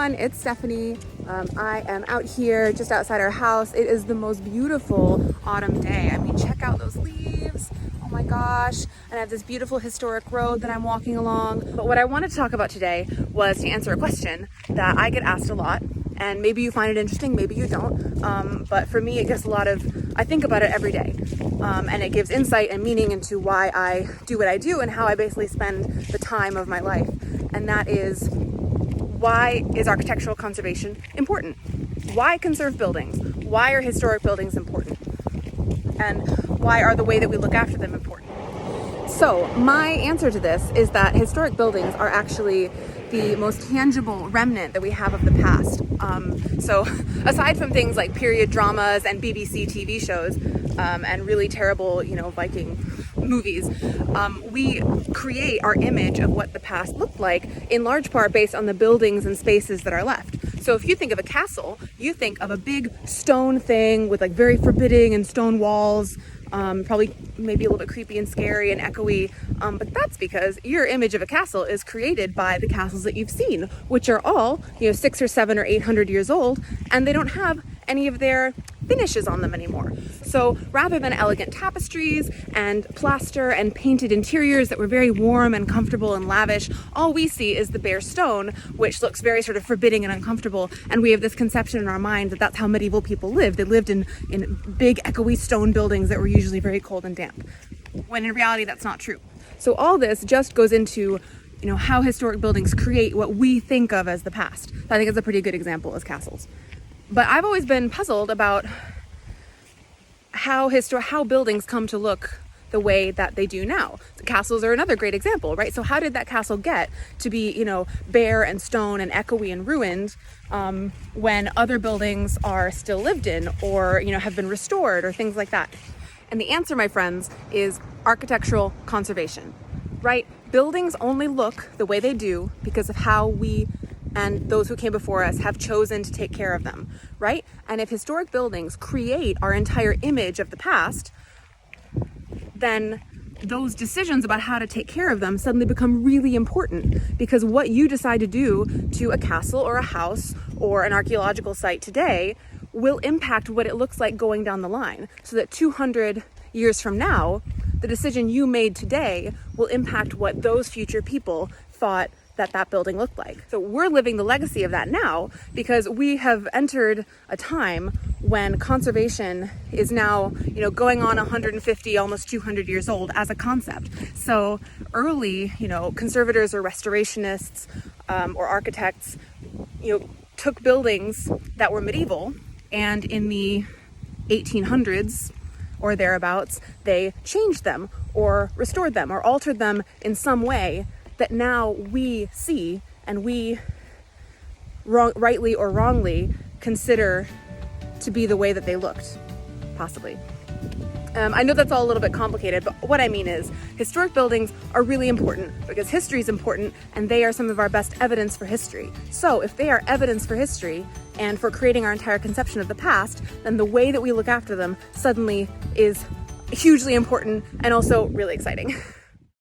everyone, it's Stephanie. I am out here just outside our house. It is the most beautiful autumn day. I mean, check out those leaves. Oh my gosh. And I have this beautiful historic road that I'm walking along. But what I wanted to talk about today was to answer a question that I get asked a lot. And maybe you find it interesting, maybe you don't. But for me, it gives I think about it every day. And it gives insight and meaning into why I do what I do and how I basically spend the time of my life. And that is, why is architectural conservation important? Why conserve buildings? Why are historic buildings important? And why are the way that we look after them important? So my answer to this is that historic buildings are actually the most tangible remnant that we have of the past. So aside from things like period dramas and BBC TV shows and really terrible, Viking movies, we create our image of what the past looked like in large part based on the buildings and spaces that are left. So if you think of a castle, you think of a big stone thing with like very forbidding and stone walls, probably maybe a little bit creepy and scary and echoey, but that's because your image of a castle is created by the castles that you've seen, which are all 600 or 700 or 800 years old, and they don't have any of their finishes on them anymore. So rather than elegant tapestries and plaster and painted interiors that were very warm and comfortable and lavish, all we see is the bare stone, which looks very sort of forbidding and uncomfortable. And we have this conception in our mind that that's how medieval people lived. They lived in big echoey stone buildings that were usually very cold and damp, when in reality that's not true. So all this just goes into how historic buildings create what we think of as the past. I think it's a pretty good example as castles. But I've always been puzzled about how buildings come to look the way that they do now. The castles are another great example, right? So how did that castle get to be, bare and stone and echoey and ruined when other buildings are still lived in or, have been restored or things like that? And the answer, my friends, is architectural conservation, right? Buildings only look the way they do because of how we and those who came before us have chosen to take care of them, right? And if historic buildings create our entire image of the past, then those decisions about how to take care of them suddenly become really important, because what you decide to do to a castle or a house or an archaeological site today will impact what it looks like going down the line, so that 200 years from now, the decision you made today will impact what those future people thought that building looked like. So we're living the legacy of that now because we have entered a time when conservation is now, going on 150, almost 200 years old as a concept. So early, conservators or restorationists or architects, took buildings that were medieval, and in the 1800s or thereabouts, they changed them or restored them or altered them in some way that now we see and we rightly or wrongly consider to be the way that they looked, possibly. I know that's all a little bit complicated, but what I mean is historic buildings are really important because history is important and they are some of our best evidence for history. So if they are evidence for history and for creating our entire conception of the past, then the way that we look after them suddenly is hugely important and also really exciting.